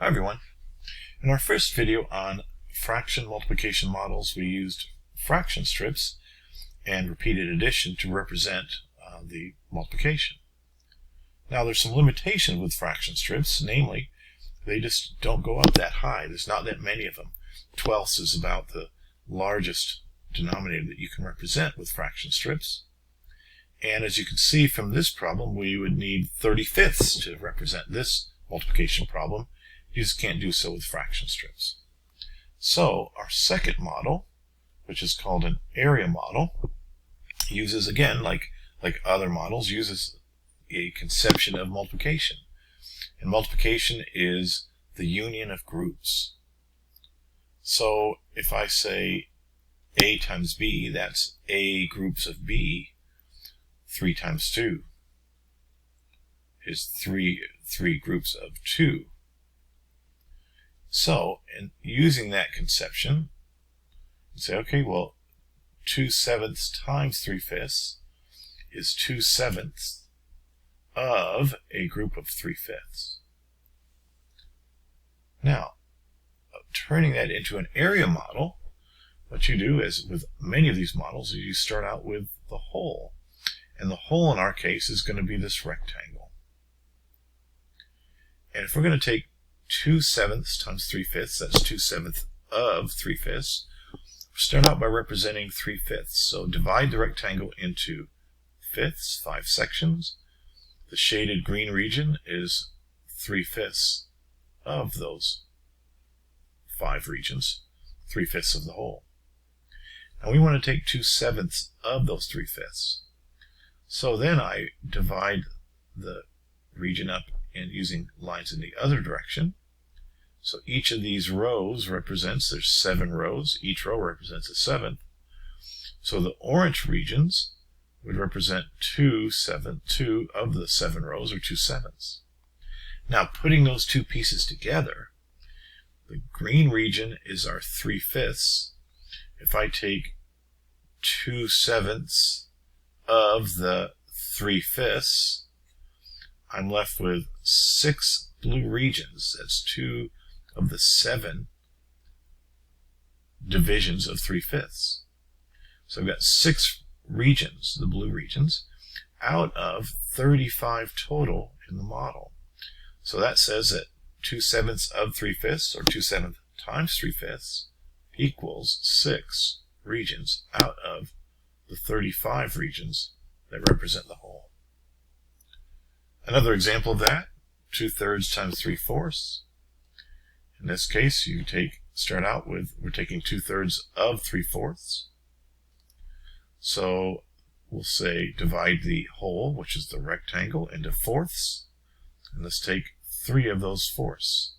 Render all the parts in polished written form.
Hi everyone. In our first video on fraction multiplication models, we used fraction strips and repeated addition to represent the multiplication. Now there's some limitations with fraction strips, namely they just don't go up that high. There's not that many of them. Twelfths is about the largest denominator that you can represent with fraction strips. And as you can see from this problem, we would need 35ths to represent this multiplication problem. You just can't do so with fraction strips. So our second model, which is called an area model, uses, again, like other models, uses a conception of multiplication. And multiplication is the union of groups. So if I say A times B, that's A groups of B. 3 times 2 is three groups of 2. So, in using that conception, you say, okay, well, 2/7 times 3/5 is 2/7 of a group of 3/5. Now, turning that into an area model, what you do is, with many of these models, you start out with the whole. And the whole in our case is going to be this rectangle. And if we're going to take 2/7 times 3/5, that's 2/7 of 3/5. Start out by representing 3/5. So divide the rectangle into fifths, 5 sections. The shaded green region is 3/5 of those 5 regions, 3/5 of the whole. Now we want to take 2/7 of those 3/5. So then I divide the region up and using lines in the other direction. So each of these rows represents, there's 7 rows, each row represents a 7th. So the orange regions would represent 2 of the 7 rows, or 2/7. Now putting those two pieces together, the green region is our 3/5. If I take 2/7 of the 3/5, I'm left with 6 blue regions. That's 2 of the 7 divisions of 3/5. So I've got 6 regions, the blue regions, out of 35 total in the model. So that says that 2/7 of 3/5, or 2/7 times 3/5, equals 6 regions out of the 35 regions that represent the whole. Another example of that, 2/3 times 3/4. In this case, you start out with, we're taking 2/3 of 3/4. So we'll say divide the whole, which is the rectangle, into fourths. And let's take 3 of those fourths.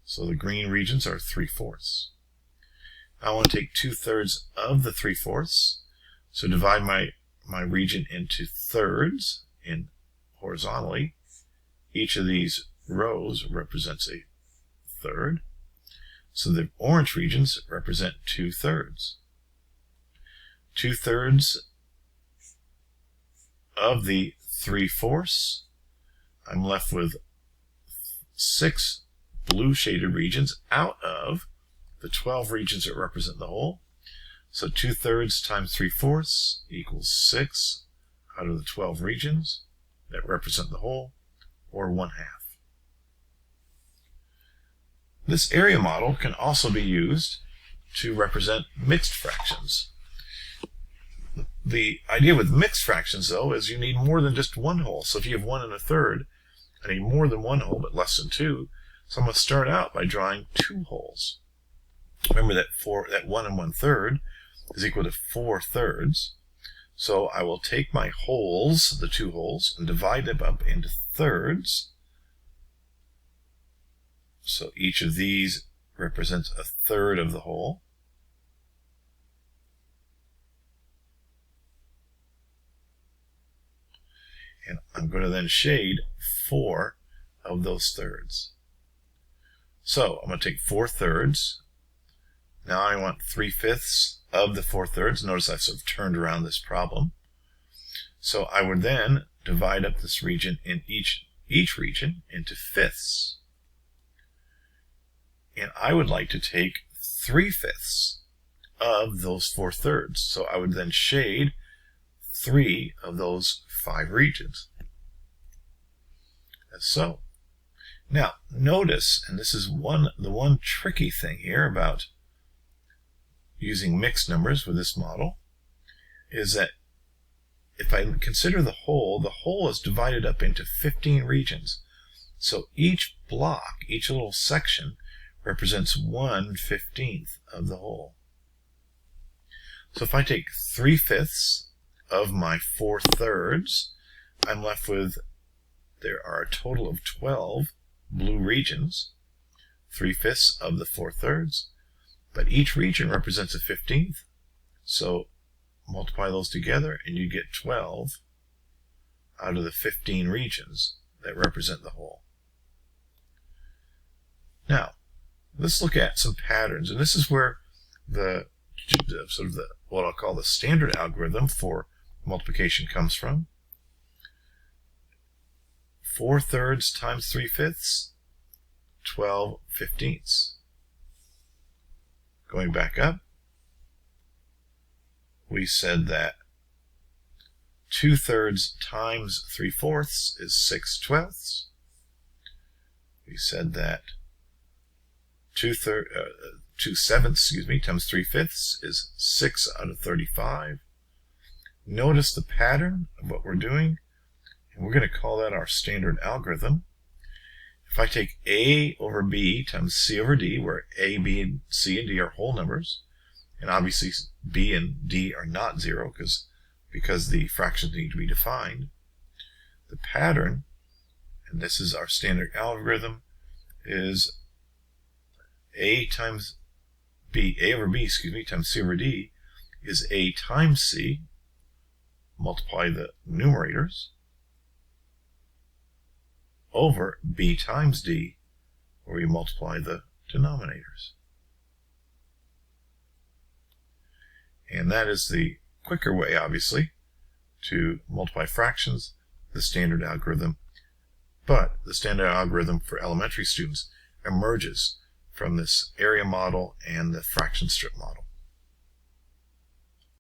So the green regions are 3/4. I want to take 2/3 of the 3/4. So divide my region into thirds in horizontally. Each of these rows represents a third. So the orange regions represent 2/3. 2/3 of the 3/4. I'm left with 6 blue shaded regions out of the 12 regions that represent the whole. So 2/3 times 3/4 equals 6 out of the 12 regions that represent the whole, or 1/2. This area model can also be used to represent mixed fractions. The idea with mixed fractions, though, is you need more than just one whole. So if you have 1 1/3, I need more than one whole, but less than 2. So I'm going to start out by drawing 2 wholes. Remember that 1 1/3 is equal to 4/3. So I will take my wholes, the 2 wholes, and divide them up into thirds. So each of these represents a third of the whole. And I'm going to then shade 4 of those thirds. So I'm going to take 4/3. Now I want 3/5 of the 4/3. Notice I've sort of turned around this problem. So I would then divide up this region in each region into fifths. and I would like to take 3/5 of those 4/3. So I would then shade 3 of those 5 regions. As so. Now, notice, and this is the one tricky thing here about using mixed numbers with this model, is that if I consider the whole is divided up into 15 regions. So each block, each little section, represents 1/15 of the whole. So if I take 3/5 of my 4/3, I'm left with, there are a total of 12 blue regions, 3/5 of the 4/3, but each region represents a 15th. So multiply those together and you get 12 out of the 15 regions that represent the whole. Now, let's look at some patterns, and this is where the what I'll call the standard algorithm for multiplication comes from. 4/3 times 3/5, 12/15. Going back up, we said that 2/3 times 3/4 is 6/12. We said that 2/7 times 3/5 is 6 out of 35. Notice the pattern of what we're doing, and we're going to call that our standard algorithm. If I take A over B times C over D, where A, B, and C and D are whole numbers, and obviously B and D are not 0 because the fractions need to be defined, the pattern, and this is our standard algorithm, is A over B, times C over D is A times C, multiply the numerators, over B times D, where we multiply the denominators. And that is the quicker way, obviously, to multiply fractions, the standard algorithm. But the standard algorithm for elementary students emerges from this area model and the fraction strip model.